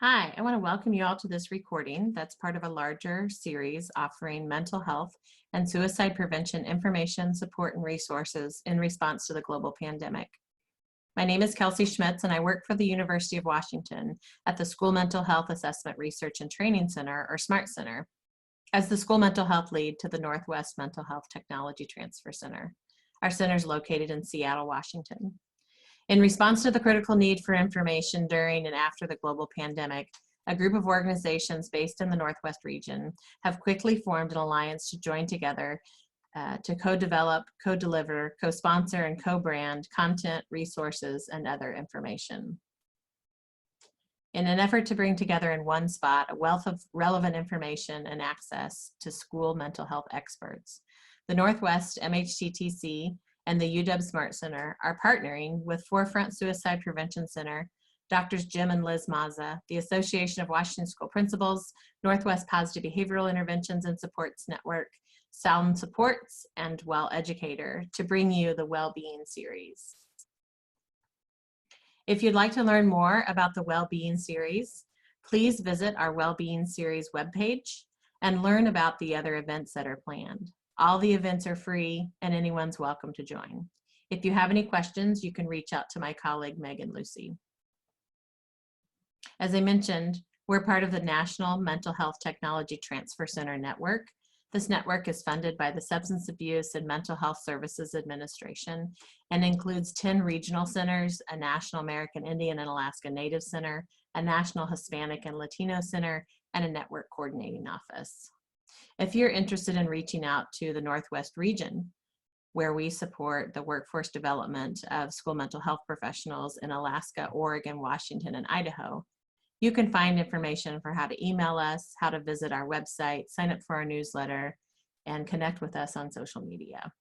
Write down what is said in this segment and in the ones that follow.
Hi, I want to welcome you all to this recording that's part of a larger series offering mental health and suicide prevention information, support, and resources in response to the global pandemic. My name is Kelsey Schmitz, and I work for the University of Washington at the School Mental Health Assessment Research and Training Center, or SMART Center, as the School Mental Health Lead to the Northwest Mental Health Technology Transfer Center. Our center is located in Seattle, Washington. In response to the critical need for information during and after the global pandemic, a group of organizations based in the Northwest region have quickly formed an alliance to join together to co-develop, co-deliver, co-sponsor, and co-brand content, resources, and other information. In an effort to bring together in one spot a wealth of relevant information and access to school mental health experts, the Northwest MHTTC and the UW Smart Center are partnering with Forefront Suicide Prevention Center, Drs. Jim and Liz Mazza, the Association of Washington School Principals, Northwest Positive Behavioral Interventions and Supports Network, Sound Supports, and Well Educator to bring you the Wellbeing Series. If you'd like to learn more about the Wellbeing Series, please visit our Wellbeing Series webpage and learn about the other events that are planned. All the events are free and anyone's welcome to join. If you have any questions, you can reach out to my colleague, Megan Lucy. As I mentioned, we're part of the National Mental Health Technology Transfer Center Network. This network is funded by the Substance Abuse and Mental Health Services Administration and includes 10 regional centers, a National American Indian and Alaska Native Center, a National Hispanic and Latino Center, and a network coordinating office. If you're interested in reaching out to the Northwest region, where we support the workforce development of school mental health professionals in Alaska, Oregon, Washington, and Idaho, you can find information for how to email us, how to visit our website, sign up for our newsletter, and connect with us on social media.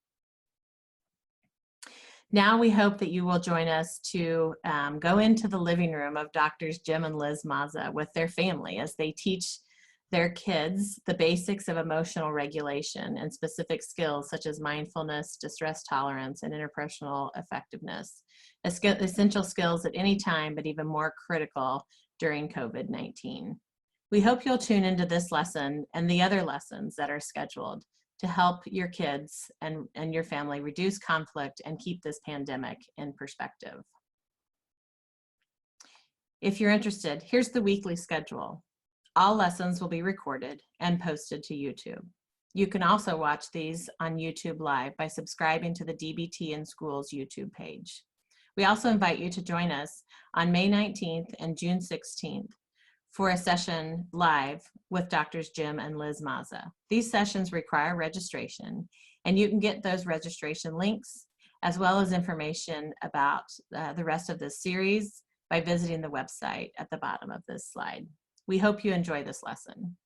Now we hope that you will join us to go into the living room of Drs. Jim and Liz Mazza with their family as they teach their kids the basics of emotional regulation and specific skills such as mindfulness, distress tolerance, and interpersonal effectiveness, essential skills at any time, but even more critical during COVID-19. We hope you'll tune into this lesson and the other lessons that are scheduled to help your kids and your family reduce conflict and keep this pandemic in perspective. If you're interested, here's the weekly schedule. All lessons will be recorded and posted to YouTube. You can also watch these on YouTube Live by subscribing to the DBT in Schools YouTube page. We also invite you to join us on May 19th and June 16th for a session live with Drs. Jim and Liz Mazza. These sessions require registration, and you can get those registration links as well as information about the rest of this series by visiting the website at the bottom of this slide. We hope you enjoy this lesson.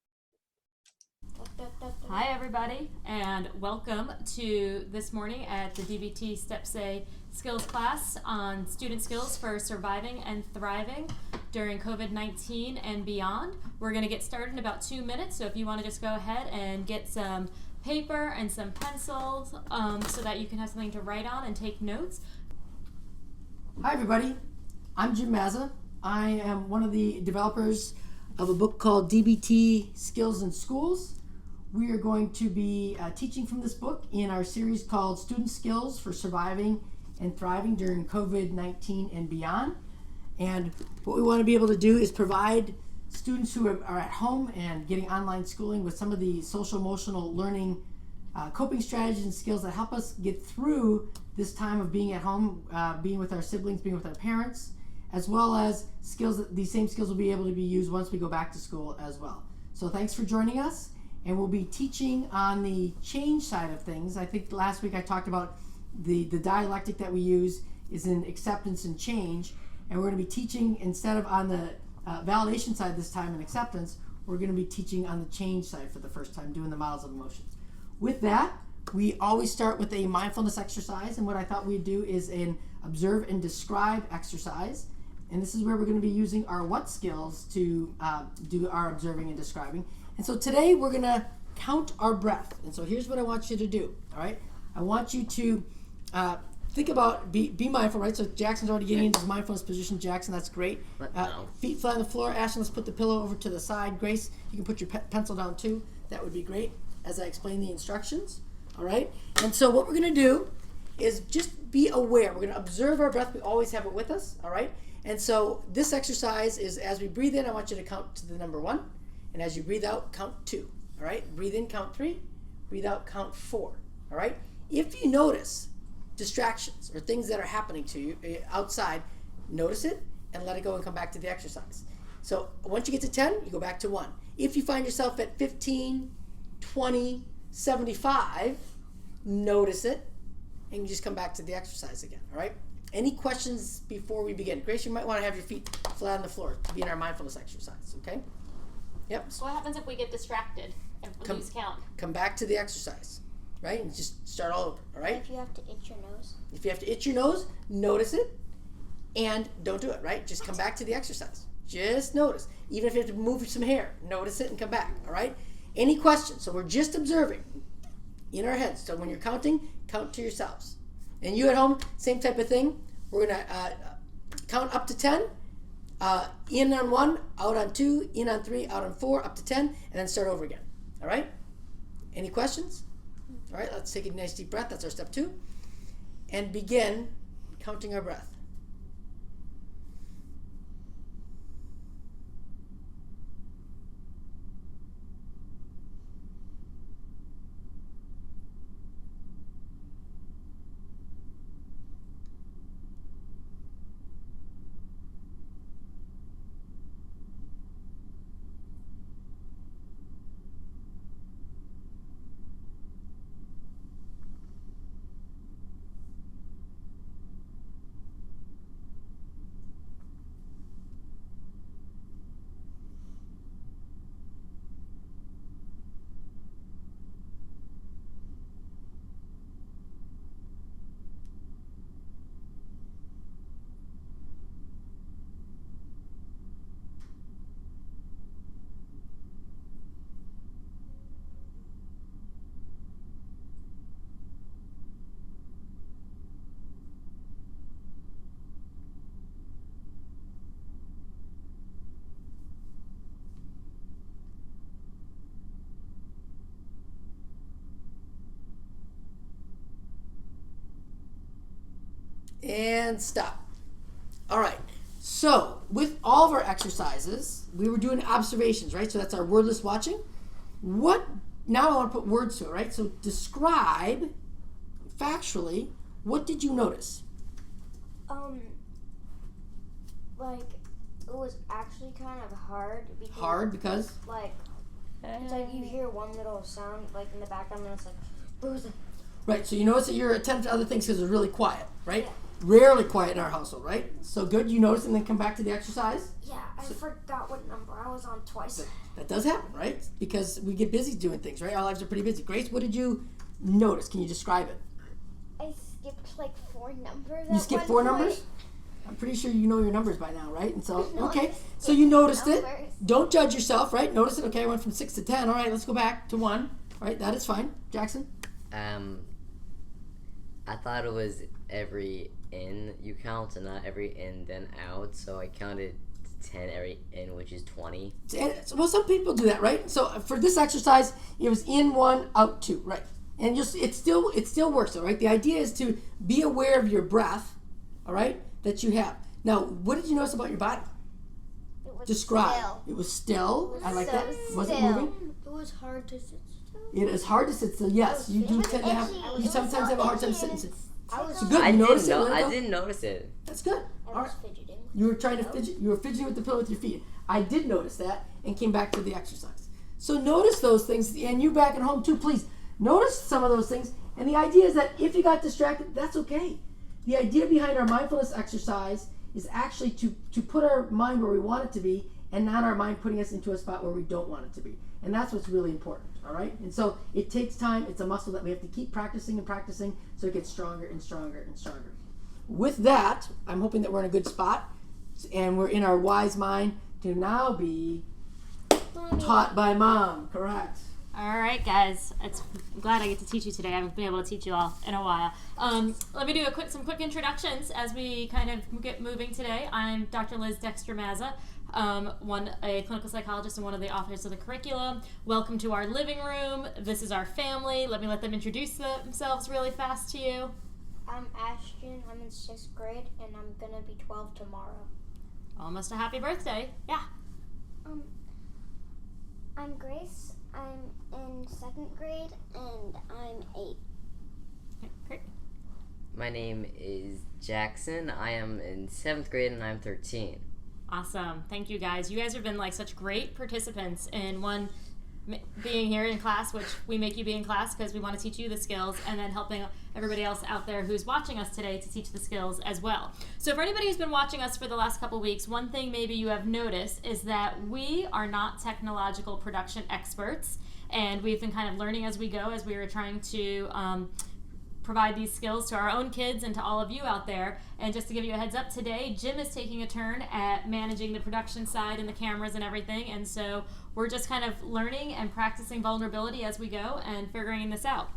Hi everybody, and welcome to this morning at the DBT Steps A skills class on student skills for surviving and thriving during COVID-19 and beyond. We're going to get started in about 2 minutes, so if you want to just go ahead and get some paper and some pencils so that you can have something to write on and take notes. Hi everybody, I'm Jim Mazza. I am one of the developers of a book called DBT Skills in Schools. We are going to be teaching from this book in our series called Student Skills for Surviving and Thriving During COVID-19 and Beyond. And what we want to be able to do is provide students who are at home and getting online schooling with some of the social emotional learning coping strategies and skills that help us get through this time of being at home, being with our siblings, being with our parents, as well as skills that these same skills will be able to be used once we go back to school as well. So thanks for joining us, and we'll be teaching on the change side of things. I think last week I talked about the dialectic that we use is in acceptance and change, and we're going to be teaching instead of on the validation side this time in acceptance, we're going to be teaching on the change side for the first time, doing the models of emotions. With that, we always start with a mindfulness exercise, and what I thought we'd do is an observe and describe exercise. And this is where we're going to be using our what skills to do our observing and describing. And so today we're going to count our breath. And so here's what I want you to do, all right? I want you to think about, be mindful, right? So Jackson's already getting into his mindfulness position. Jackson, that's great. No. Feet flat on the floor. Ashton, let's put the pillow over to the side. Grace, you can put your pencil down too. That would be great as I explain the instructions. All right? And so what we're going to do is just be aware. We're going to observe our breath. We always have it with us. All right? And so this exercise is, as we breathe in, I want you to count to the number 1. And as you breathe out, count 2. All right? Breathe in, count 3. Breathe out, count 4. All right? If you notice distractions or things that are happening to you outside, notice it and let it go and come back to the exercise. So once you get to 10, you go back to 1. If you find yourself at 15, 20, 75, notice it and you just come back to the exercise again. All right? Any questions before we begin? Grace, you might want to have your feet flat on the floor to be in our mindfulness exercise, okay? Yep. So what happens if we get distracted and lose count? Come back to the exercise, right? And just start all over, all right? If you have to itch your nose. If you have to itch your nose, notice it and don't do it, right? Just come back to the exercise. Just notice. Even if you have to move some hair, notice it and come back, all right? Any questions? So we're just observing in our heads. So when you're counting, count to yourselves. And you at home, same type of thing. We're going to count up to 10. In on 1, out on 2, in on 3, out on 4, up to 10, and then start over again. All right? Any questions? All right, let's take a nice deep breath. That's our step 2. And begin counting our breath. And stop. All right. So with all of our exercises, we were doing observations, right? So that's our wordless watching. Now I want to put words to it, right? So describe factually, what did you notice? Like, it was actually kind of hard. Because? Like, it's like you hear one little sound, like, in the background, and it's like, what was it? Right, so you notice that you're attentive to other things because it's really quiet, right? Yeah. Rarely quiet in our household, right? So good, you notice and then come back to the exercise. Yeah, I forgot what number I was on twice. That does happen, right? Because we get busy doing things, right? Our lives are pretty busy. Grace, what did you notice? Can you describe it? I skipped like 4 numbers. You skipped 4 numbers? I'm pretty sure you know your numbers by now, right? And so, No, okay. I So you noticed it. numbers. Don't judge yourself, right? Notice it. Okay, I went from 6 to 10. All right, let's go back to 1. All right, that is fine. Jackson? I thought it was every in you count and not every in then out, so I counted 10 every in, which is 20. Well, some people do that, right? So for this exercise, it was in 1, out 2, right? And just it still works, all right? The idea is to be aware of your breath, all right, that you have. Now, what did you notice about your body? It was Describe. still. It was still. I like that. Was it still. moving? It was hard to sit still. It is hard to sit still. Yes, you do tend to have. itchy. You sometimes have a hard time sitting. I was So good. You noticed it. Let it I go. didn't notice it. That's good. I All was right. fidgeting. You were trying to fidget. You were fidgeting with the pillow with your feet. I did notice that and came back to the exercise. So notice those things, and you back at home too. Please notice some of those things. And the idea is that if you got distracted, that's okay. The idea behind our mindfulness exercise is actually to put our mind where we want it to be, and not our mind putting us into a spot where we don't want it to be. And that's what's really important. All right. And so it takes time. It's a muscle that we have to keep practicing and practicing, so it gets stronger and stronger and stronger. With that, I'm hoping that we're in a good spot, and we're in our wise mind to now be taught by mom. Correct. All right, guys. I'm glad I get to teach you today. I haven't been able to teach you all in a while. Let me do some quick introductions as we kind of get moving today. I'm Dr. Liz Dexter-Mazza, a clinical psychologist and one of the authors of the curriculum. Welcome to our living room. This is our family. Let them introduce themselves really fast to you. I'm Ashton. I'm in 6th grade, and I'm gonna be 12 tomorrow. Almost a happy birthday. Yeah. I'm Grace. I'm in 2nd grade, and I'm 8. Okay, great. My name is Jackson. I am in 7th grade and I'm 13. Awesome. Thank you, guys. You guys have been such great participants in being here in class, which we make you be in class because we want to teach you the skills, and then helping everybody else out there who's watching us today to teach the skills as well. So for anybody who's been watching us for the last couple weeks, one thing maybe you have noticed is that we are not technological production experts, and we've been kind of learning as we go, as we were trying to provide these skills to our own kids and to all of you out there. And just to give you a heads up, today Jim is taking a turn at managing the production side and the cameras and everything, and so we're just kind of learning and practicing vulnerability as we go and figuring this out.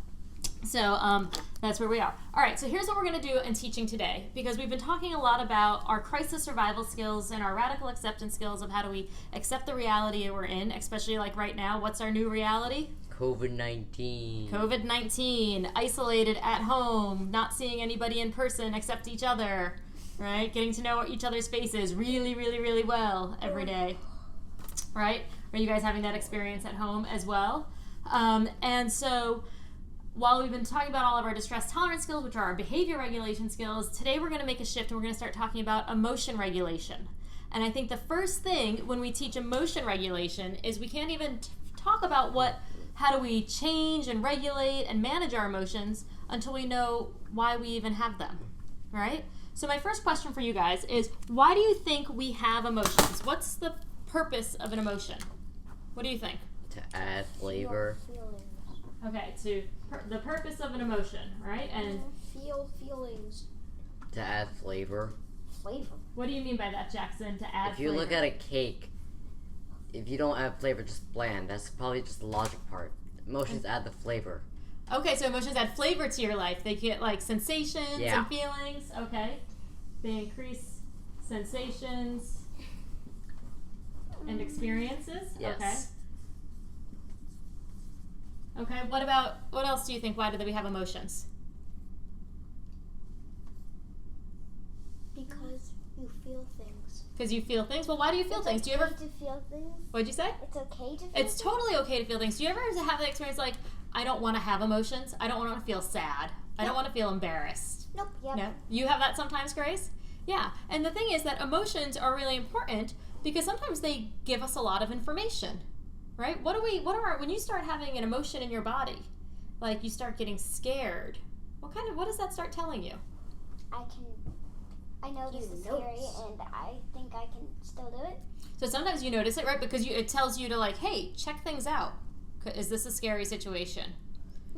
So that's where we are. All right, so here's what we're going to do in teaching today, because we've been talking a lot about our crisis survival skills and our radical acceptance skills of how do we accept the reality we're in, especially like right now. What's our new reality? COVID-19. COVID-19, isolated at home, not seeing anybody in person except each other, right? Getting to know each other's faces really, really, really well every day, right? Are you guys having that experience at home as well? And so while we've been talking about all of our distress tolerance skills, which are our behavior regulation skills, today we're going to make a shift and we're going to start talking about emotion regulation. And I think the first thing when we teach emotion regulation is we can't even talk about how do we change and regulate and manage our emotions until we know why we even have them, right? So my first question for you guys is, why do you think we have emotions? What's the purpose of an emotion? What do you think? To add flavor. Okay, the purpose of an emotion, right? And Feel feelings. To add flavor. Flavor. what do you mean by that, Jackson? To add If you flavor? look at a cake, if you don't add flavor, just bland, that's probably just the logic part. Emotions add the flavor. Okay, so emotions add flavor to your life. They get sensations and feelings. Okay. They increase sensations and experiences. Yes. Okay, what else do you think? Why do we have emotions? Because you feel things. Because you feel things? Well, why do you feel things? Do you ever... to feel things? What'd you say? It's okay to feel It's things? totally okay to feel things. Do you ever have the experience I don't want to have emotions. I don't want to feel sad. I don't want to feel embarrassed. Nope. Yep. No? You have that sometimes, Grace? Yeah. And the thing is that emotions are really important because sometimes they give us a lot of information, right? When you start having an emotion in your body, you start getting scared, what does that start telling you? I know this is scary and I think I can still do it. So sometimes you notice it, right? Because it tells you to hey, check things out. Is this a scary situation?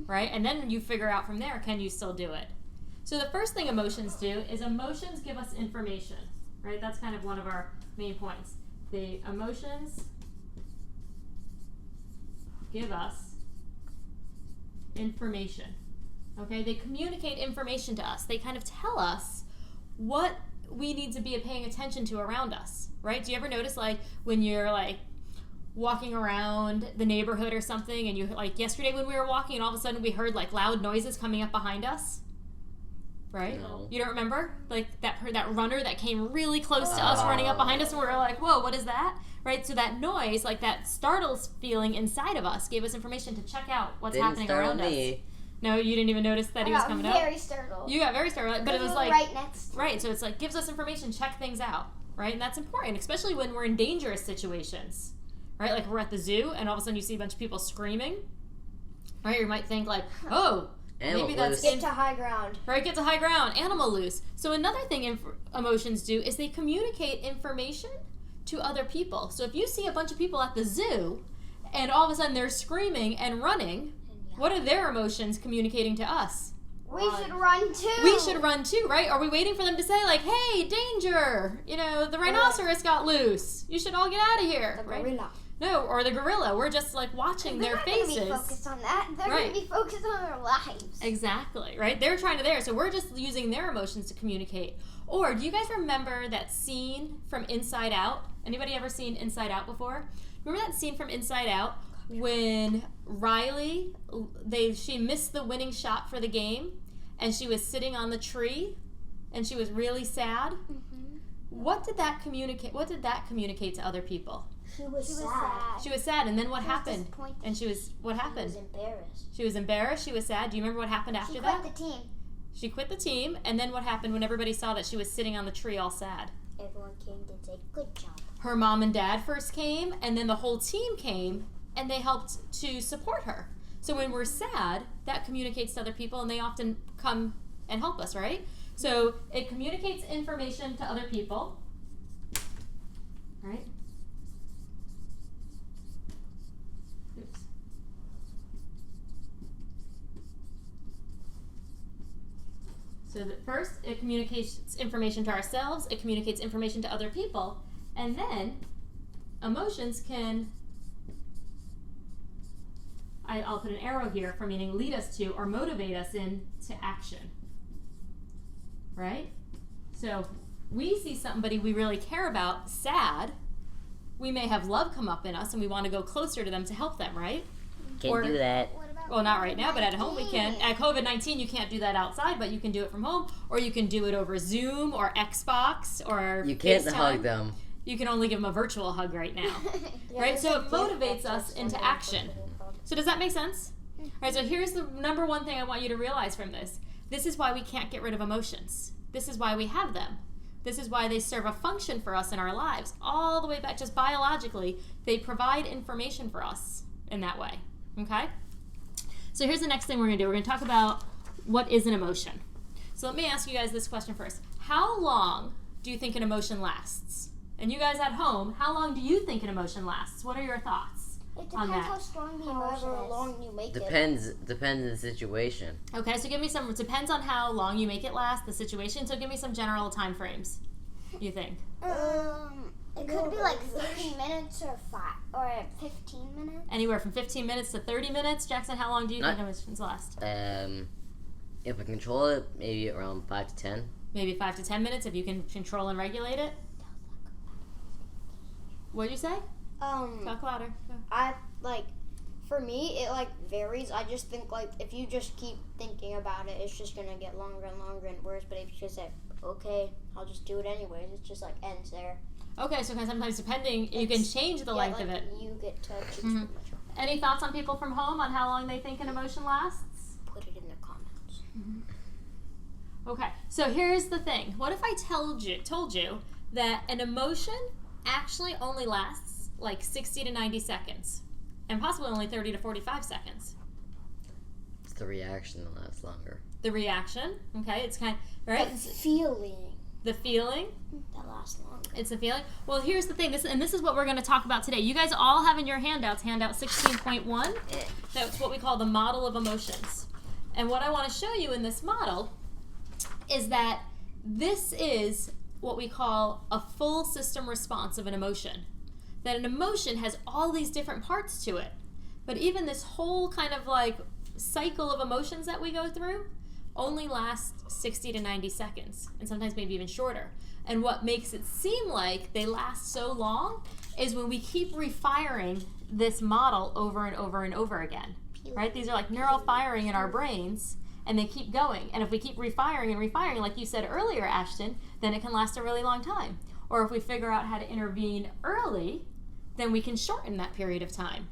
Right? And then you figure out from there, can you still do it? So the first thing emotions do is emotions give us information, right? That's kind of one of our main points. The emotions give us information. Okay? They communicate information to us. They kind of tell us what we need to be paying attention to around us, right? Do you ever notice when you're walking around the neighborhood or something and you yesterday when we were walking and all of a sudden we heard loud noises coming up behind us, right? No. You don't remember that runner that came really close to us running up behind us and we were whoa, what is that? Right? So that noise, that startles feeling inside of us gave us information to check out what's happening around us. No, you didn't even notice that he was coming up? I got very startled. You got very startled, but it was right next to right, so it's gives us information, check things out, right? And that's important, especially when we're in dangerous situations, right? We're at the zoo and all of a sudden you see a bunch of people screaming, right? You might think oh, maybe that's Get to high ground. right, get to high ground, animal loose. So another thing emotions do is they communicate information to other people. So if you see a bunch of people at the zoo and all of a sudden they're screaming and running, what are their emotions communicating to us? We should run too. We should run too, right? Are we waiting for them to say hey, danger, the rhinoceros got loose, you should all get out of here, The right? gorilla. No, or the gorilla. We're just like watching their faces. They're not going to be focused on that. They're Right. going to be focused on their lives. Exactly, right? They're trying to there, so we're just using their emotions to communicate. Or do you guys remember that scene from Inside Out? Anybody ever seen Inside Out before? Remember that scene from Inside Out when Riley, she missed the winning shot for the game, and she was sitting on the tree, and she was really sad? Mm-hmm. What did that communicate? What did that communicate to other people? She was sad. She was sad, and then what She was happened? disappointed. And what happened? She was embarrassed. She was embarrassed. She was sad. Do you remember what happened after She that? quit the team. She quit the team, and then what happened when everybody saw that she was sitting on the tree all sad? Everyone came to say, good job. Her mom and dad first came, and then the whole team came, and they helped to support her. So when we're sad, that communicates to other people, and they often come and help us, right? So it communicates information to other people, right? Oops. So that first, it communicates information to ourselves, it communicates information to other people, and then emotions can, I'll put an arrow here for meaning lead us to or motivate us into action, right? So we see somebody we really care about sad, we may have love come up in us and we want to go closer to them to help them, right? Can't do that. What about Well, not right now, but at home we can. COVID-19? At COVID-19, you can't do that outside, but you can do it from home, or you can do it over Zoom or Xbox or You can't FaceTime. hug them. You can only give them a virtual hug right now, right? So it motivates us into action. So does that make sense? All right, so here's the number one thing I want you to realize from this. This is why we can't get rid of emotions. This is why we have them. This is why they serve a function for us in our lives. All the way back, just biologically, they provide information for us in that way, okay? So here's the next thing we're gonna do. We're gonna talk about what is an emotion. So let me ask you guys this question first. How long do you think an emotion lasts? And you guys at home, how long do you think an emotion lasts? What are your thoughts It on depends that? how strong the emotion However is. long you make it. Depends on the situation. Okay, so give me some, it depends on how long you make it last, the situation, so give me some general time frames, you think. It could be like 30 minutes or 15 minutes. Anywhere from 15 minutes to 30 minutes. Jackson, how long do you Not- think emotions last? If I control it, maybe around 5 to 10. Maybe 5 to 10 minutes if you can control and regulate it. What'd you say? Talk louder. Go. I like, for me, it like varies. I just think like if you just keep thinking about it, it's just gonna get longer and longer and worse. But if you just say, okay, I'll just do it anyways, it just like ends there. Okay, so sometimes depending, you can change the length like, of it. You get to choose Mhm. pretty much. Any thoughts on people from home on how long they think an emotion lasts? Put it in the comments. Okay, so here's the thing. What if I told you that an emotion actually only lasts like 60 to 90 seconds and possibly only 30 to 45 seconds? It's the reaction that lasts longer. The reaction, okay, it's kind of, right? The feeling The feeling, that lasts longer. it's the feeling. Well, here's the thing, this is what we're going to talk about today. You guys all have in your handouts, handout 16.1, that's what we call the model of emotions. And what I want to show you in this model is that this is what we call a full system response of an emotion. That an emotion has all these different parts to it. But even this whole kind of like cycle of emotions that we go through only lasts 60 to 90 seconds, and sometimes maybe even shorter. And what makes it seem like they last so long is when we keep refiring this model over and over and over again. Right? These are like neural firing in our brains, and they keep going. And if we keep refiring and refiring, like you said earlier, Ashton, then it can last a really long time. Or if we figure out how to intervene early, then we can shorten that period of time.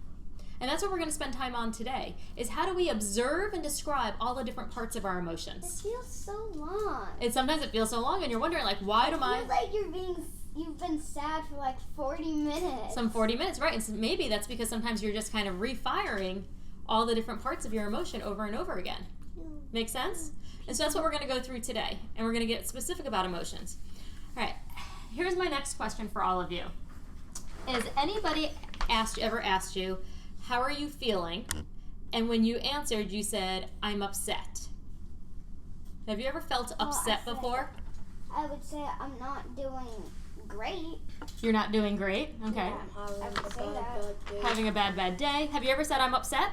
And that's what we're going to spend time on today, is how do we observe and describe all the different parts of our It emotions. feels so long. And sometimes it feels so long, and you're wondering, like, why do It I... feels like you've been sad for like 40 minutes. Some 40 minutes, right? And so maybe that's because sometimes you're just kind of refiring all the different parts of your emotion over and over again. Make sense? And so that's what we're going to go through today, and we're going to get specific about emotions. All right, here's my next question for all of you. Has anybody ever asked you, how are you feeling? And when you answered, you said, I'm upset. Have you ever felt upset I said- before? I would say I'm not doing great. You're not doing great. Okay. I would say that. Having a bad day. Have you ever said I'm upset?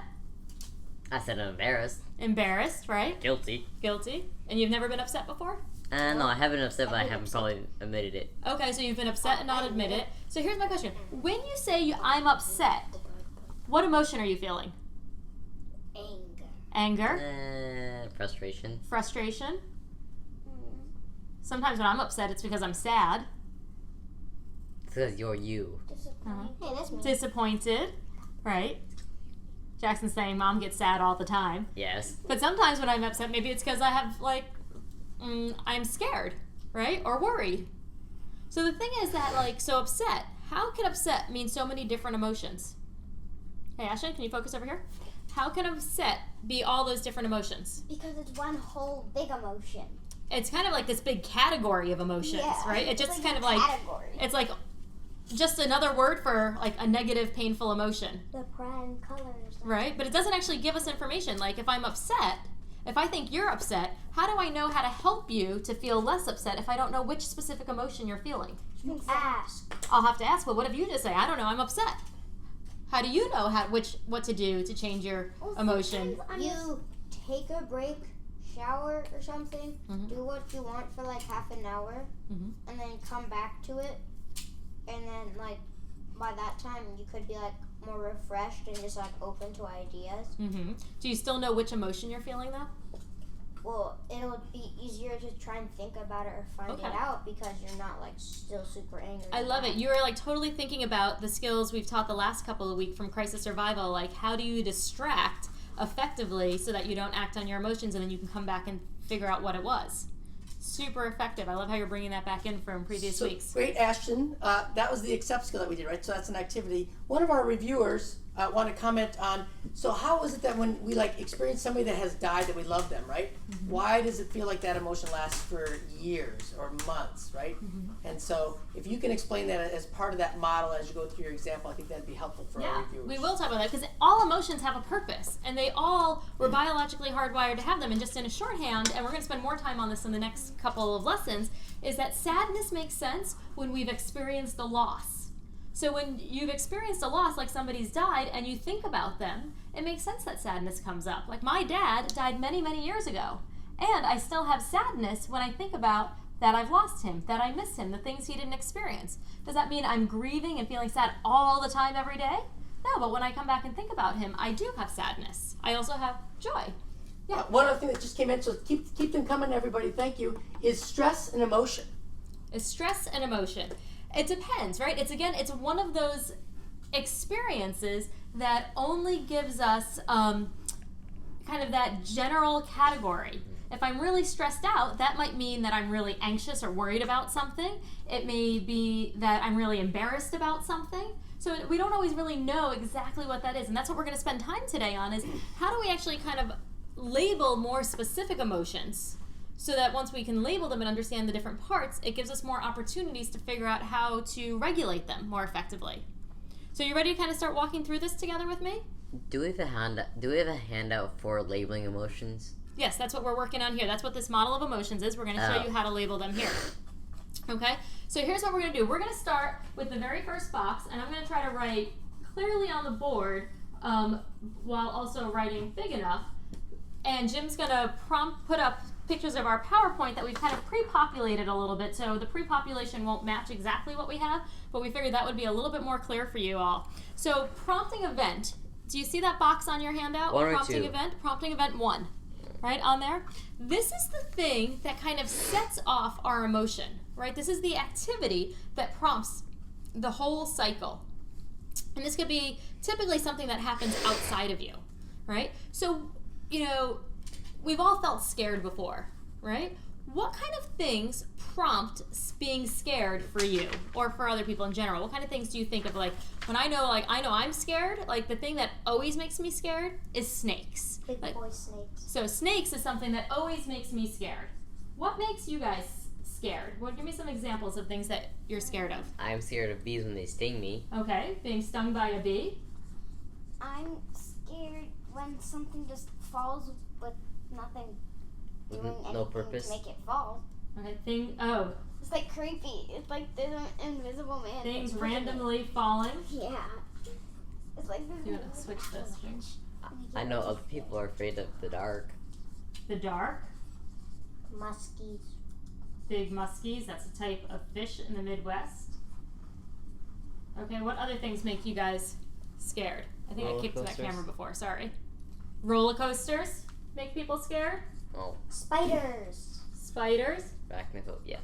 I said I'm embarrassed. Embarrassed, right? Guilty. Guilty. And you've never been upset before? No, I haven't upset, but I haven't probably admitted it. Okay, so you've been upset and not admit it. So here's my question. When you say I'm upset, what emotion are you feeling? Anger. Anger? Frustration. Frustration? Sometimes when I'm upset, it's because I'm sad. It's because you're you. Disappointed. Hey, that's me. Disappointed, right? Jackson's saying Mom gets sad all the time. Yes. But sometimes when I'm upset, maybe it's because I have, I'm scared, right? Or worried. So the thing is that, so upset, how can upset mean so many different emotions? Hey, Ashton, can you focus over here? How can upset be all those different emotions? Because it's one whole big emotion. It's kind of like this big category of emotions, right? It just It's kind of category. it's like just another word for a negative, painful emotion, The prime colors. right? But it doesn't actually give us information. Like if I'm upset, if I think you're upset, how do I know how to help you to feel less upset if I don't know which specific emotion you're feeling? You ask. I'll have to ask, well, what if you just say, I don't know, I'm upset? How do you know what to do to change your emotion? You take a break, shower or something, Mhm. do what you want for half an hour, Mhm. and then come back to it. And then by that time you could be more refreshed and just open to ideas. Mm-hmm. Do you still know which emotion you're feeling though? Well, it'll be easier to try and think about it or find it out because you're not still super angry. I love it. You are totally thinking about the skills we've taught the last couple of weeks from Crisis Survival. How do you distract effectively so that you don't act on your emotions and then you can come back and figure out what it was. Super effective. I love how you're bringing that back in from previous weeks. Great, Ashton. That was the accept skill that we did, right? So that's an activity. One of our reviewers want to comment on, so how is it that when we experience somebody that has died that we love them, right? Mm-hmm. Why does it feel like that emotion lasts for years or months, right? Mm-hmm. And so if you can explain that as part of that model as you go through your example, I think that'd be helpful for our reviewers. We will talk about that because all emotions have a purpose and they all were biologically hardwired to have them. And just in a shorthand, and we're going to spend more time on this in the next couple of lessons, is that sadness makes sense when we've experienced a loss. So when you've experienced a loss, like somebody's died, and you think about them, it makes sense that sadness comes up. Like my dad died many, many years ago, and I still have sadness when I think about that I've lost him, that I miss him, the things he didn't experience. Does that mean I'm grieving and feeling sad all the time every day? No, but when I come back and think about him, I do have sadness. I also have joy. Yeah. One other thing that just came in, so keep them coming, everybody, thank you, is stress and emotion. Is stress and emotion. It depends, right? It's one of those experiences that only gives us kind of that general category. If I'm really stressed out, that might mean that I'm really anxious or worried about something. It may be that I'm really embarrassed about something. So we don't always really know exactly what that is. And that's what we're going to spend time today on, is how do we actually kind of label more specific emotions, so that once we can label them and understand the different parts, it gives us more opportunities to figure out how to regulate them more effectively. So you ready to kind of start walking through this together with me? Do we have a handout for labeling emotions? Yes, that's what we're working on here. That's what this model of emotions is. We're going to show you how to label them here. Okay, so here's what we're going to do. We're going to start with the very first box, and I'm going to try to write clearly on the board while also writing big enough. And Jim's going to put up pictures of our PowerPoint that we've kind of pre-populated a little bit, so the pre-population won't match exactly what we have, but we figured that would be a little bit more clear for you all. So prompting event, do you see that box on your handout? One or prompting two. event, prompting event 1, right on there. This is the thing that kind of sets off our emotion, right? This is the activity that prompts the whole cycle. And this could be typically something that happens outside of you, right? So, we've all felt scared before, right? What kind of things prompt being scared for you or for other people in general? What kind of things do you think of, when I know I'm scared, the thing that always makes me scared is snakes. Big boy snakes. So snakes is something that always makes me scared. What makes you guys scared? Well, give me some examples of things that you're scared of. I'm scared of bees when they sting me. Okay, being stung by a bee. I'm scared when something just falls with nothing doing No anything purpose. to make it fall. Okay, It's like creepy. It's like there's an invisible man. Things that's pushing it. randomly falling. Yeah. It's like there's You an want to invisible switch this? man. I know other people are afraid of the dark. The dark. Muskies. Big muskies, that's a type of fish in the Midwest. Okay, what other things make you guys scared? I think I kicked to that Roller camera coasters. before, sorry. Roller coasters make people scared. Oh, Spiders. Spiders. arachnophobia. Yeah.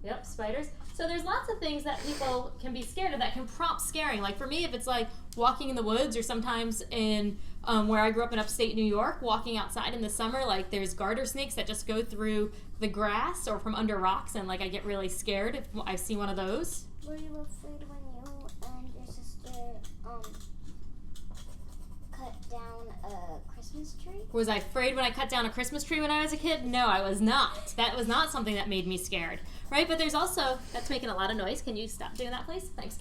Yep, spiders. So there's lots of things that people can be scared of that can prompt scaring. Like for me, if it's like walking in the woods, or sometimes in where I grew up in upstate New York, walking outside in the summer, like there's garter snakes that just go through the grass or from under rocks, and like I get really scared if I see one of those. Were you afraid when you and your sister cut down a Christmas tree? Was I afraid when I cut down a Christmas tree when I was a kid? No, I was not. That was not something that made me scared, right? But there's also, that's making a lot of noise. Can you stop doing that, please? Thanks.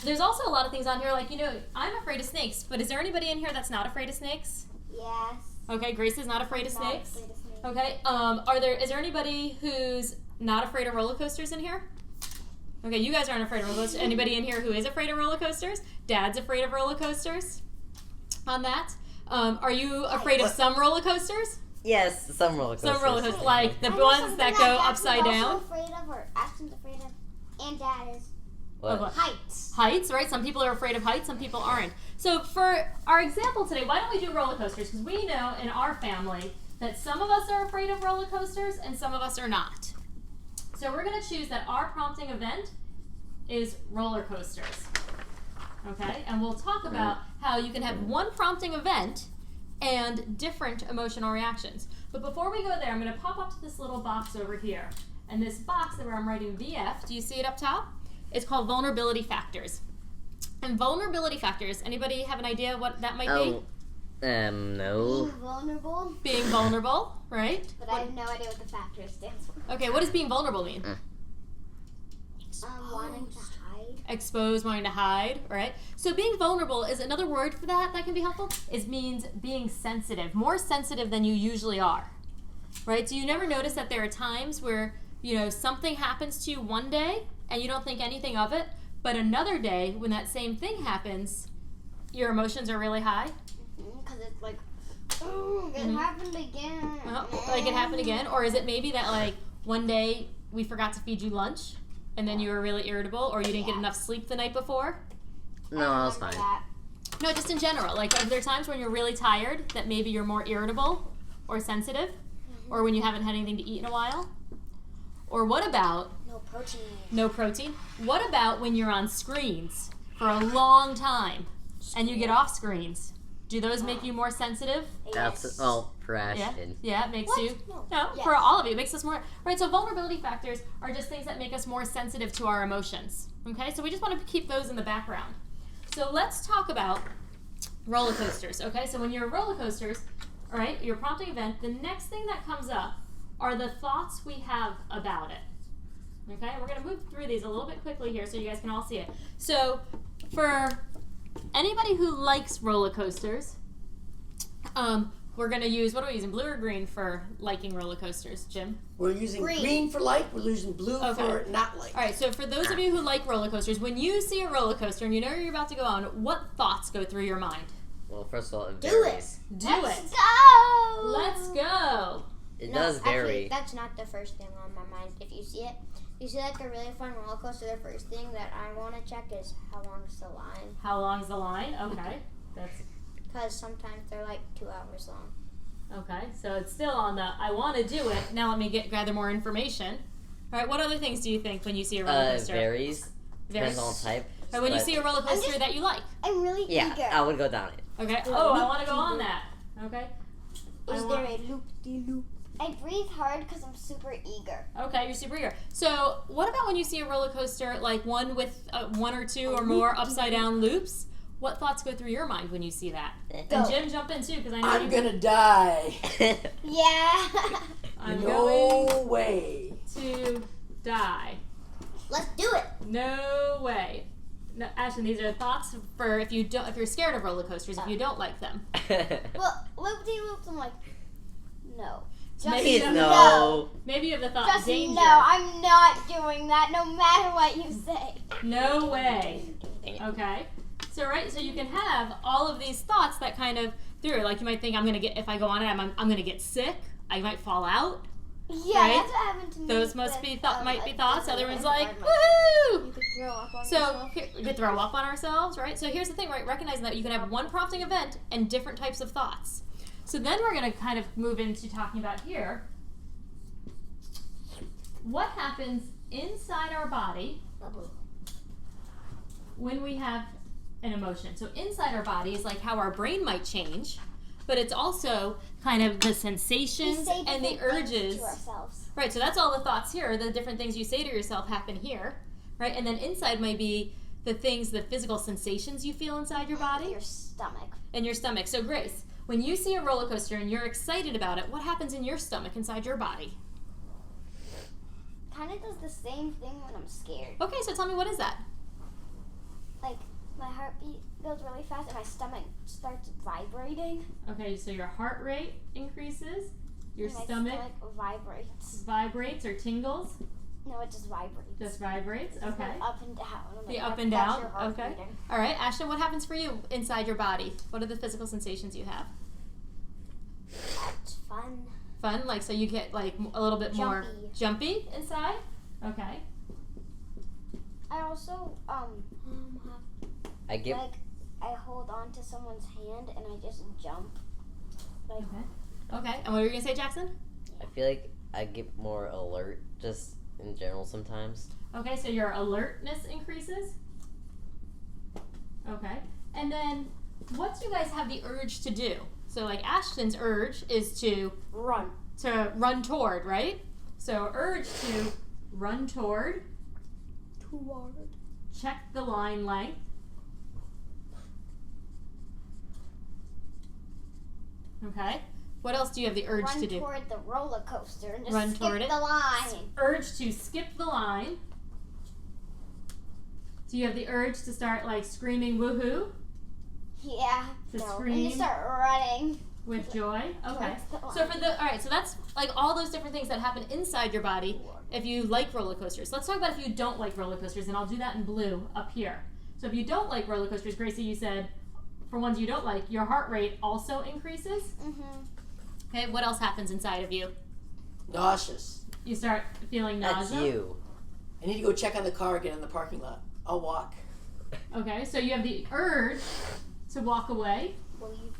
There's also a lot of things on here, like, I'm afraid of snakes, but is there anybody in here that's not afraid of snakes? Yes. Okay, Grace is not afraid of Not snakes. afraid of snakes. Okay, is there anybody who's not afraid of roller coasters in here? Okay, you guys aren't afraid of roller coasters. Anybody in here who is afraid of roller coasters? Dad's afraid of roller coasters on that. Are you afraid of some roller coasters? Yes, some roller coasters. Some roller coasters, like the I know ones something that go Jackson's upside also down. afraid of, or Ashton's afraid of, and Dad is Of what? heights. Heights, right? Some people are afraid of heights, some people aren't. So for our example today, why don't we do roller coasters? Because we know in our family that some of us are afraid of roller coasters and some of us are not. So we're going to choose that our prompting event is roller coasters. Okay? And we'll talk about how you can have one prompting event and different emotional reactions. But before we go there, I'm going to pop up to this little box over here. And this box where I'm writing VF, do you see it up top? It's called vulnerability factors. And vulnerability factors, anybody have an idea what that might be? No. Being vulnerable, Being vulnerable, right? but I have no idea what the factor stands for. Okay, what does being vulnerable mean? Wanting to hide. Exposed, wanting to hide, right? So being vulnerable is another word for that can be helpful. Means being sensitive, more sensitive than you usually are, right? So you never notice that there are times where, something happens to you one day and you don't think anything of it, but another day when that same thing happens, your emotions are really high. Because it's like, oh, it happened again. Like it happened again? Or is it maybe that like one day we forgot to feed you lunch and then you were really irritable, or you didn't get enough sleep the night before? No, I was fine. That. No, just in general. Like, are there times when you're really tired that maybe you're more irritable or sensitive? Or when you haven't had anything to eat in a while? Or what about No protein. no protein? What about when you're on screens for a long time and you get off screens? Do those make you more sensitive? That's for Ashton. Yeah, it makes What? you. No. No, Yes. for all of you, it makes us more. Right, so vulnerability factors are just things that make us more sensitive to our emotions. Okay, so we just want to keep those in the background. So let's talk about roller coasters. Okay, so when you're roller coasters, all right, your prompting event, the next thing that comes up are the thoughts we have about it. Okay, we're going to move through these a little bit quickly here so you guys can all see it. So for anybody who likes roller coasters, we're going to use, what are we using, blue or green for liking roller coasters, Jim? We're using Green. green for like, we're using blue Okay. for not like. All right, so for those of you who like roller coasters, when you see a roller coaster and you know you're about to go on, what thoughts go through your mind? Well, first of all, it Do varies. Do Let's it. go. Let's go. It No, does vary. Actually, that's not the first thing on my mind. If you see it, you see like a really fun roller coaster. The first thing that I want to check is how long's the line, How long's the line? Okay. That's because sometimes they're like 2 hours long. okay. So it's still on the I want to do it. Now let me gather more information. All right, what other things do you think when you see a roller coaster? Varies. Varies. Depends on type. Or when you but- see a roller coaster that you like. I'm really Yeah, eager. I would go down it. Okay. Oh, I want to go on that. Okay. Is I there want- a loop-de-loop? I breathe hard because I'm super eager. Okay, you're super eager. So, what about when you see a roller coaster, like one with one or two or more upside down loops? What thoughts go through your mind when you see that? And Go. Jim, jump in too, because I know I'm you. gonna die. Yeah. I'm No going way. to die. Let's do it. No way. No, Ashton, these are thoughts for if you're scared of roller coasters, if you don't like them. Well, loop-de-loops, I'm like, no. Please no. no. Maybe you have the thought Just danger. no, I'm not doing that no matter what you say. No way. Dang it. Okay. So so you can have all of these thoughts that kind of through. Like you might think, if I go on it, I'm gonna get sick. I might fall out. Yeah, Right? that's what happened to me. Those must be might be thoughts. Other ones like, You woohoo! could throw up on So yourself. we could throw up on ourselves, right? So here's the thing, right? Recognizing that you can have one prompting event and different types of thoughts. So then we're going to kind of move into talking about here what happens inside our body when we have an emotion. So inside our body is like how our brain might change, but it's also kind of the We sensations say and the different things urges. to ourselves. Right, so that's all the thoughts here. The different things you say to yourself happen here, right? And then inside might be the things, the physical sensations you feel inside your body Your stomach. and your stomach. So Grace, when you see a roller coaster and you're excited about it, what happens in your stomach, inside your body? Kind of does the same thing when I'm scared. Okay, so tell me, what is that? Like, my heartbeat goes really fast and my stomach starts vibrating. Okay, so your heart rate increases, your and my stomach vibrates. vibrates or tingles, No, it just vibrates. just vibrates. Just Okay. go up and down. I'm The like, up that's- and that's down, your heart okay. beating. All right, Ashton, what happens for you inside your body? What are the physical sensations you have? That's fun. Fun, like so you get like a little bit more jumpy inside. Okay. I also I get like I hold on to someone's hand and I just jump. Like Okay. And what were you gonna say, Jackson? I feel like I get more alert just in general sometimes. Okay, so your alertness increases. Okay. And then what do you guys have the urge to do? So like Ashton's urge is to Run. run toward, right? So urge to run toward, toward. check the line length. Okay. What else do you have the urge Run to do? toward the roller coaster and just Run skip toward it. the line. Urge to skip the line. Do you have the urge to start like screaming woohoo Yeah. To no. And scream. you start running. with joy? Okay. towards the line. So so that's like all those different things that happen inside your body if you like roller coasters. Let's talk about if you don't like roller coasters, and I'll do that in blue up here. So if you don't like roller coasters, Gracie, you said for ones you don't like, your heart rate also increases. Mm-hmm. Okay, what else happens inside of you? Nauseous. You start feeling nausea. That's you. I need to go check on the car again in the parking lot. I'll walk. Okay, so you have the urge to walk away. Well, you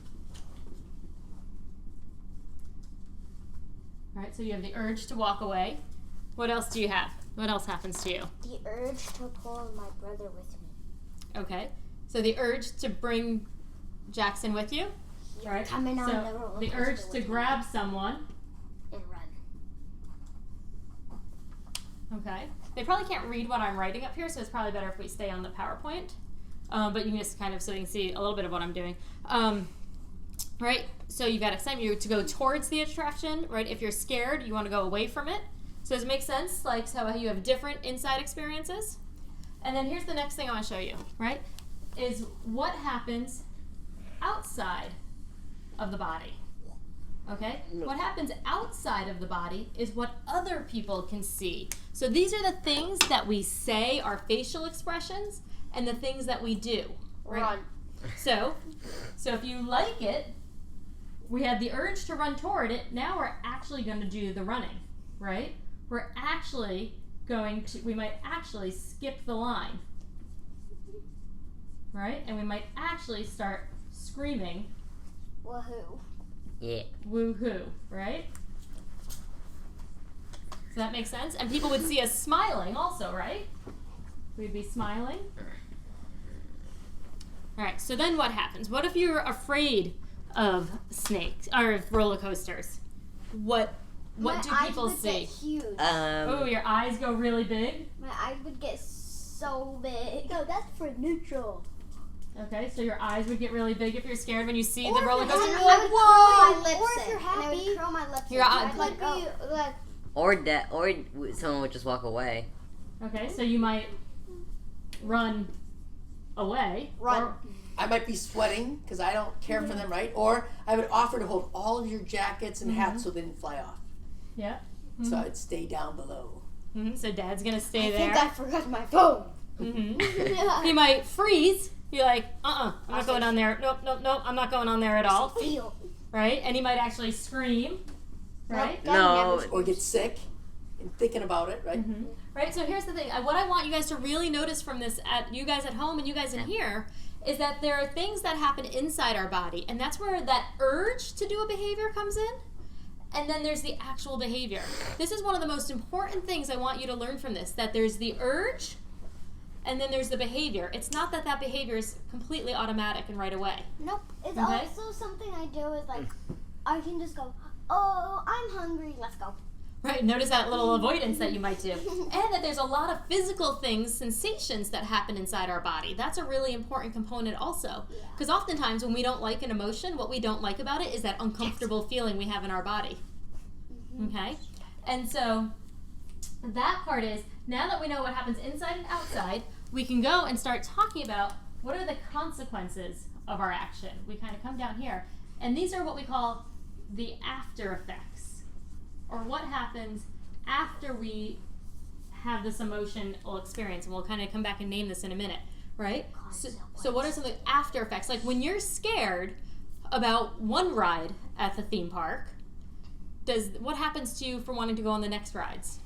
All right, so you have the urge to walk away. What else do you have? What else happens to you? the urge to pull my brother with me. Okay, so the urge to bring Jackson with you. All right. Coming on the So roller the coaster urge to with me grab someone. and run. Okay. They probably can't read what I'm writing up here, so it's probably better if we stay on the PowerPoint. But you can just kind of, so you can see a little bit of what I'm doing. Right? So you've got excitement to go towards the attraction, right? If you're scared, you want to go away from it. So does it make sense? Like how you have different inside experiences? And then here's the next thing I want to show you, right? Is what happens outside of the body. Okay? What happens outside of the body is what other people can see. So these are the things that we say, our facial expressions, and the things that we do. Right? Run. So if you like it, we had the urge to run toward it. Now we're actually going to do the running, right? We're actually we might actually skip the line, right? And we might actually start screaming, Woohoo. Yeah. woohoo, right? So that makes sense? And people would see us smiling also, right? We'd be smiling. All right, so then what happens? What if you're afraid of snakes or of roller coasters? What do people My eyes would see? get huge. Oh, your eyes go really big? My eyes would get so big. No, that's for neutral. Okay, so your eyes would get really big if you're scared when you see Or the roller if coaster. you're You're like, happy, whoa! I would curl my lips Or if in, you're and I happy, would curl my lips your in. eye- I'd like, oh. like Or someone would just walk away. Okay, so you might run away. Run. Or, I might be sweating because I don't care for them, right? Or I would offer to hold all of your jackets and hats so they didn't fly off. Yeah. so I'd stay down below. So Dad's gonna stay I there. think I forgot my phone. He might freeze. You're like, I'm not going on there. Nope, I'm not going on there at all. Feel. Right? And he might actually scream. Right? No. Or get sick and thinking about it, right? Right? So here's the thing. What I want you guys to really notice from this, you guys at home and you guys in here, is that there are things that happen inside our body. And that's where that urge to do a behavior comes in. And then there's the actual behavior. This is one of the most important things I want you to learn from this, that there's the urge and then there's the behavior. It's not that that behavior is completely automatic and right away. Nope. It's Okay. also something I do is like, I can just go, oh, I'm hungry, let's go. Right, notice that little avoidance that you might do. And that there's a lot of physical things, sensations that happen inside our body. That's a really important component also. Because oftentimes when we don't like an emotion, what we don't like about it is that uncomfortable feeling we have in our body. Okay? And so that part is, now that we know what happens inside and outside, we can go and start talking about what are the consequences of our action. We kind of come down here. And these are what we call the after effects, or what happens after we have this emotional experience. And we'll kind of come back and name this in a minute, right? So what are some of the after effects? Like when you're scared about one ride at the theme park, what happens to you for wanting to go on the next rides?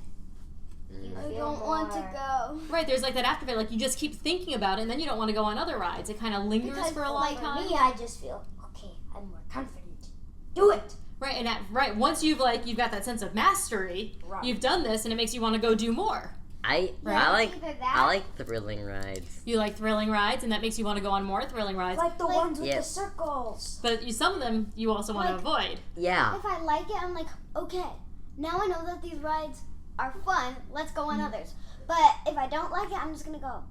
I don't want to go. Right, there's like that after effect, like you just keep thinking about it and then you don't want to go on other rides. It kind of lingers Because for a long like time. me, I just feel, okay, I'm more confident. Do it. Right, and once you've got that sense of mastery, you've done this and it makes you want to go do more. I Either that- like thrilling rides. You like thrilling rides and that makes you want to go on more thrilling rides. Like the ones with Yeah. the circles. But some of them you also want to avoid. Yeah. If I like it, I'm like, okay, now I know that these rides are fun, let's go on others. But if I don't like it, I'm just gonna go,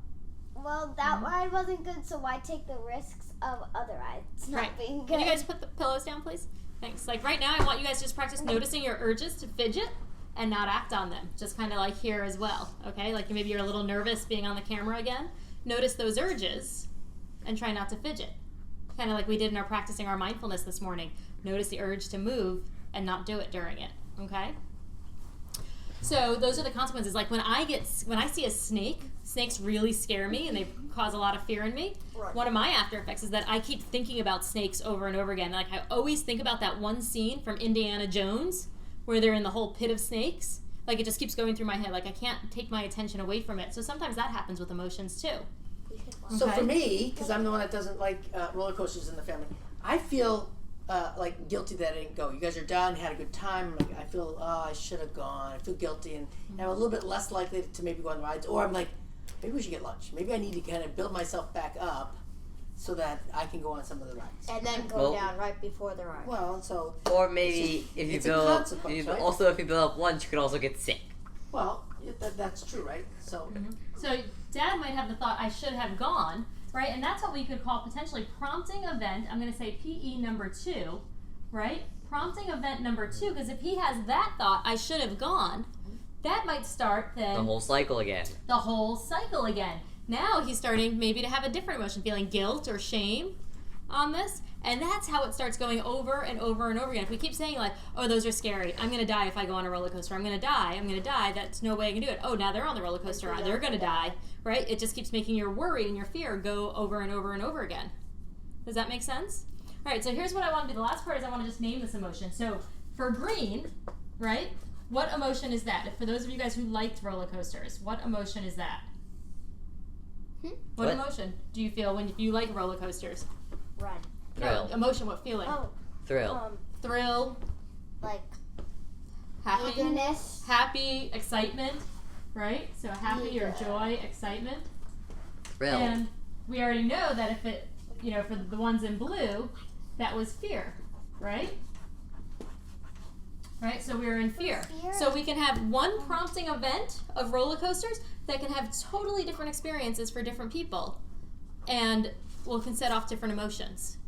well, that ride wasn't good, so why take the risks of other rides not Right. being good? Can you guys put the pillows down, please? Thanks. Like right now, I want you guys to just practice noticing your urges to fidget and not act on them. Just kind of like here as well, okay? Like maybe you're a little nervous being on the camera again. Notice those urges and try not to fidget. Kind of like we did in our practicing our mindfulness this morning. Notice the urge to move and not do it during it, okay? So those are the consequences. Like when I see a snake, snakes really scare me and they cause a lot of fear in me. Right. One of my after effects is that I keep thinking about snakes over and over again. Like I always think about that one scene from Indiana Jones where they're in the whole pit of snakes. Like it just keeps going through my head. Like I can't take my attention away from it. So sometimes that happens with emotions too. So Okay. for me, because I'm the one that doesn't like roller coasters in the family, I feel like guilty that I didn't go. You guys are done, had a good time. Like, I feel, I should have gone. I feel guilty, and I'm a little bit less likely to maybe go on the rides. Or I'm like, maybe we should get lunch. Maybe I need to kind of build myself back up so that I can go on some of the rides. And then go Well- down right before the ride. Well, so, Or maybe if you it's a build up, consequence, right? also if you build up lunch, you could also get sick. well, that's true, right? So, So Dad might have the thought, I should have gone, right? And that's what we could call potentially prompting event. I'm going to say PE number 2, right? Prompting event number 2, because if he has that thought, I should have gone, that might start then The whole cycle again. the whole cycle again. Now he's starting maybe to have a different emotion, feeling guilt or shame on this. And that's how it starts going over and over and over again. If we keep saying like, oh, those are scary. I'm going to die if I go on a roller coaster. I'm going to die. That's no way I can do it. Oh, now they're on the roller coaster. They're going to die, right? It just keeps making your worry and your fear go over and over and over again. Does that make sense? All right, so here's what I want to do. The last part is I want to just name this emotion. So for green, right, what emotion is that? For those of you guys who liked roller coasters, what emotion is that? What What? emotion do you feel when you like roller coasters? Run. Thrill. No, emotion, what feeling? Oh, Thrill. Thrill, like happy, eagerness. happy, excitement, right? So happy or joy, excitement. Thrill. And we already know that if it, for the ones in blue, that was fear, right? Right, so we were in fear. Fear. So we can have one prompting event of roller coasters that can have totally different experiences for different people. And can set off different emotions.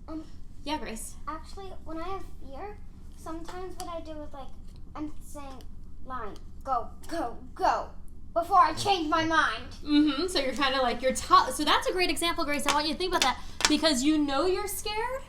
Yeah, Grace? Actually, when I have fear, sometimes what I do is like, I'm saying, line, go, go, go, before I change my mind. Mm-hmm. So you're kind of like, so that's a great example, Grace. I want you to think about that because you know you're scared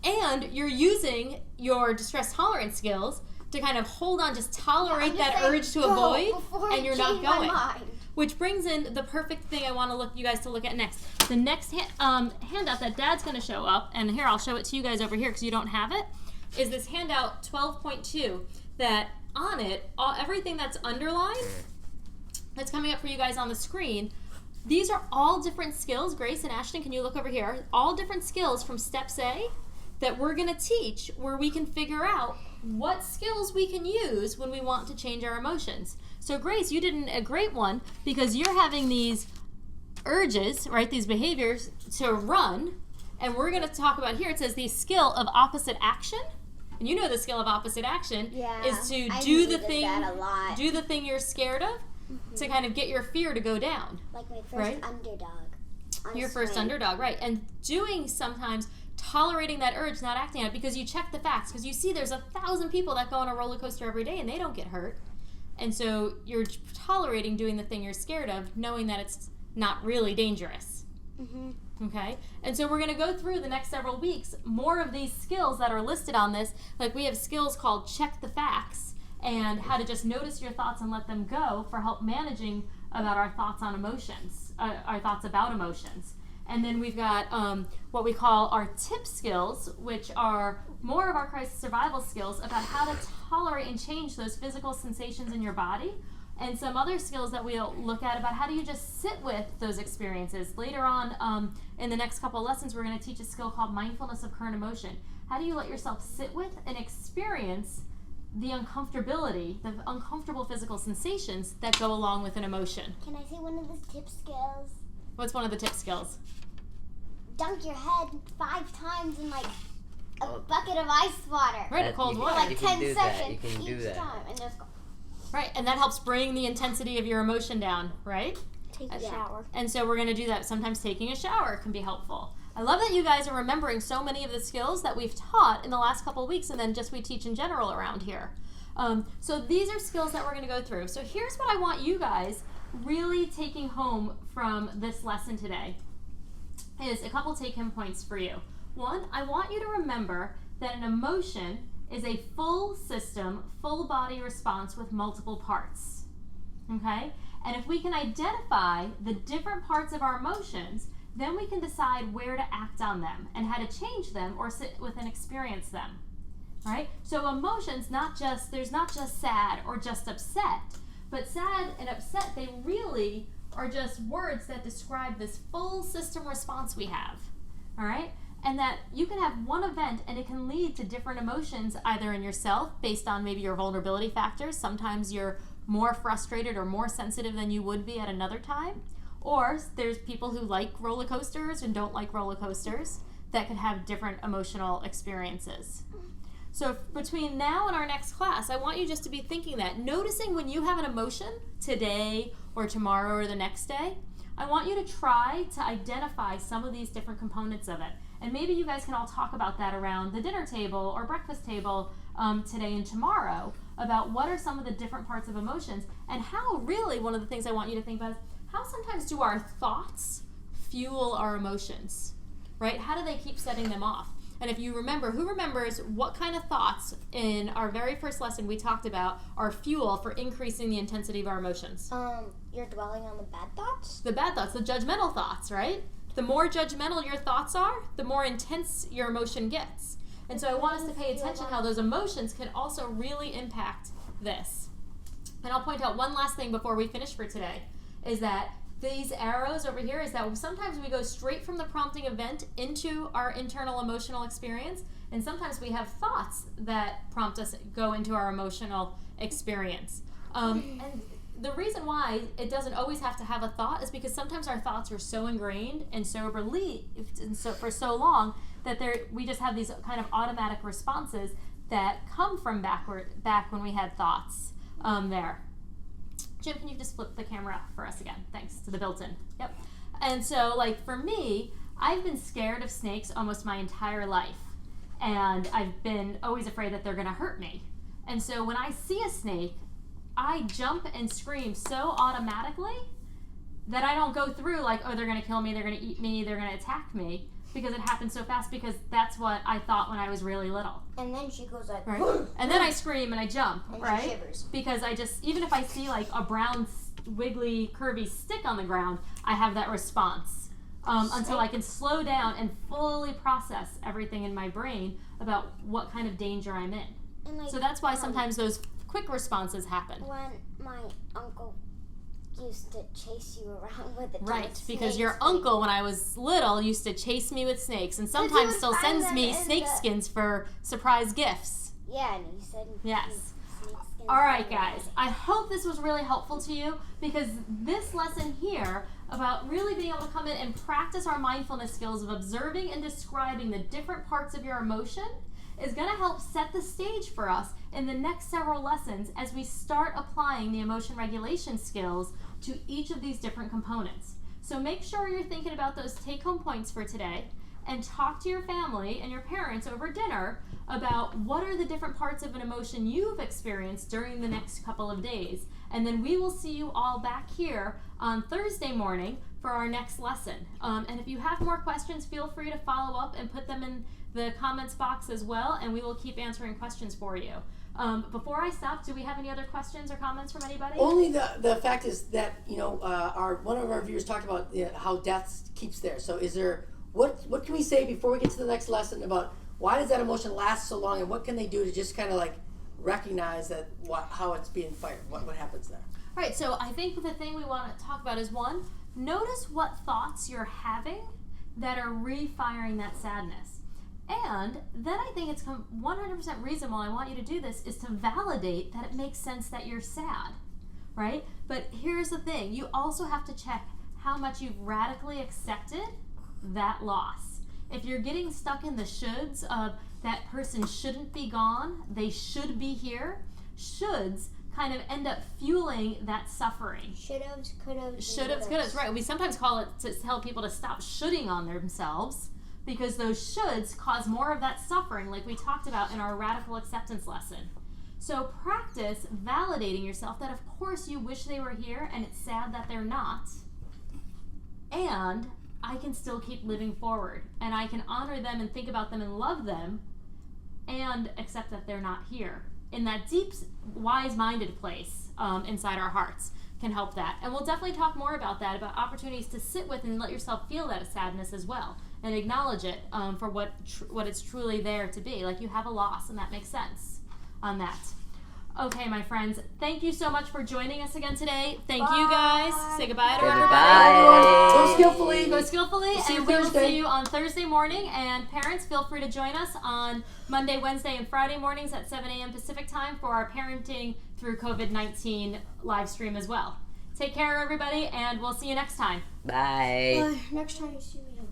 and you're using your distress tolerance skills to kind of hold on, just tolerate I'm that just saying, urge to go avoid, before I and you're not change my going. mind. Which brings in the perfect thing I want you guys to look at next. The next handout that Dad's going to show up, and here I'll show it to you guys over here because you don't have it, is this handout 12.2 that on it, everything that's underlined, that's coming up for you guys on the screen, these are all different skills. Grace and Ashton, can you look over here? All different skills from Steps A that we're going to teach where we can figure out what skills we can use when we want to change our emotions. So Grace, you did a great one because you're having these urges, right, these behaviors to run, and we're going to talk about here, it says the skill of opposite action. And you know the skill of opposite action is to do the thing you're scared of to kind of get your fear to go down. Like my first underdog. Your first underdog, right. And doing sometimes tolerating that urge, not acting on it, because you check the facts, because you see there's 1,000 people that go on a roller coaster every day and they don't get hurt. And so you're tolerating doing the thing you're scared of, knowing that it's not really dangerous. Okay? And so we're going to go through the next several weeks more of these skills that are listed on this. Like we have skills called check the facts and how to just notice your thoughts and let them go for help managing about our thoughts on emotions, our thoughts about emotions. And then we've got what we call our tip skills, which are more of our crisis survival skills about how to tolerate and change those physical sensations in your body. And some other skills that we'll look at about how do you just sit with those experiences. Later on in the next couple of lessons, we're going to teach a skill called mindfulness of current emotion. How do you let yourself sit with and experience the uncomfortability, the uncomfortable physical sensations that go along with an emotion? Can I say one of the tip skills? What's one of the tip skills? Dunk your head 5 times in like a bucket of ice water. Right, cold For water. like 10 seconds You can do each that. time. And just go. Right, and that helps bring the intensity of your emotion down, right? Take a shower. And so we're going to do that. Sometimes taking a shower can be helpful. I love that you guys are remembering so many of the skills that we've taught in the last couple of weeks and then just we teach in general around here. So these are skills that we're going to go through. So here's what I want you guys really taking home from this lesson today is a couple take-home points for you. One, I want you to remember that an emotion is a full system, full body response with multiple parts, okay? And if we can identify the different parts of our emotions, then we can decide where to act on them and how to change them or sit with and experience them, right? So emotions, there's not just sad or just upset, but sad and upset, they really are just words that describe this full system response we have, all right? And that you can have one event and it can lead to different emotions either in yourself based on maybe your vulnerability factors. Sometimes you're more frustrated or more sensitive than you would be at another time. Or there's people who like roller coasters and don't like roller coasters that could have different emotional experiences. So between now and our next class, I want you just to be thinking that, noticing when you have an emotion today or tomorrow or the next day, I want you to try to identify some of these different components of it. And maybe you guys can all talk about that around the dinner table or breakfast table today and tomorrow about what are some of the different parts of emotions and how really one of the things I want you to think about is how sometimes do our thoughts fuel our emotions, right? How do they keep setting them off? And if you remember, who remembers what kind of thoughts in our very first lesson we talked about are fuel for increasing the intensity of our emotions? You're dwelling on the bad thoughts? The bad thoughts, the judgmental thoughts, right? The more judgmental your thoughts are, the more intense your emotion gets. And so I want us to pay attention how those emotions can also really impact this. And I'll point out one last thing before we finish for today, is that these arrows over here is that sometimes we go straight from the prompting event into our internal emotional experience, and sometimes we have thoughts that prompt us go into our emotional experience. And the reason why it doesn't always have to have a thought is because sometimes our thoughts are so ingrained and so believed and so for so long that we just have these kind of automatic responses that come from back when we had thoughts there. Jim, can you just flip the camera up for us again? Thanks, to the built-in. Yep. And so, like, for me, I've been scared of snakes almost my entire life. And I've been always afraid that they're going to hurt me. And so when I see a snake, I jump and scream so automatically that I don't go through like, oh, they're going to kill me, they're going to eat me, they're going to attack me, because it happened so fast, because that's what I thought when I was really little. And then she goes like, Right. And then I scream and I jump, and right? she shivers. Because I just, even if I see like a brown, wiggly, curvy stick on the ground, I have that response until I can slow down and fully process everything in my brain about what kind of danger I'm in. And like, So that's why sometimes those quick responses happen. when my uncle used to chase you around with a Right, giant because snake your stick. uncle, when I was little, used to chase me with snakes, and sometimes would still find sends them me in snake the- skins for surprise gifts. Yeah, and he said. Yes. snake skins All right, for guys. I hope this was really helpful to you, because this lesson here about really being able to come in and practice our mindfulness skills of observing and describing the different parts of your emotion is going to help set the stage for us in the next several lessons as we start applying the emotion regulation skills to each of these different components. So make sure you're thinking about those take-home points for today, and talk to your family and your parents over dinner about what are the different parts of an emotion you've experienced during the next couple of days. And then we will see you all back here on Thursday morning for our next lesson. And if you have more questions, feel free to follow up and put them in the comments box as well, and we will keep answering questions for you. Before I stop, do we have any other questions or comments from anybody? Only the fact is that one of our viewers talked about how death keeps there. So is there what can we say before we get to the next lesson about why does that emotion last so long, and what can they do to just kind of like recognize that how it's being fired, what happens there? All right, so I think the thing we want to talk about is, one, notice what thoughts you're having that are refiring that sadness. And then I think it's 100% reasonable, I want you to do this, is to validate that it makes sense that you're sad, right? But here's the thing, you also have to check how much you've radically accepted that loss. If you're getting stuck in the shoulds of that person shouldn't be gone, they should be here, shoulds kind of end up fueling that suffering. Should'ves, could'ves, Should'ves, could'ves, right. We sometimes call it to tell people to stop shoulding on themselves, because those shoulds cause more of that suffering, like we talked about in our radical acceptance lesson. So practice validating yourself that of course you wish they were here and it's sad that they're not. And I can still keep living forward, and I can honor them and think about them and love them and accept that they're not here. In that deep, wise-minded place inside our hearts can help that. And we'll definitely talk more about that, about opportunities to sit with and let yourself feel that sadness as well, and acknowledge it for what it's truly there to be. Like, you have a loss, and that makes sense on that. Okay, my friends, thank you so much for joining us again today. Thank you, guys. Say goodbye to everybody. Goodbye. Go skillfully. Go skillfully, See you and we will Thursday. see you on Thursday morning. And parents, feel free to join us on Monday, Wednesday, and Friday mornings at 7 a.m. Pacific time for our Parenting Through COVID-19 live stream as well. Take care, everybody, and we'll see you next time. Bye. Next time you see me.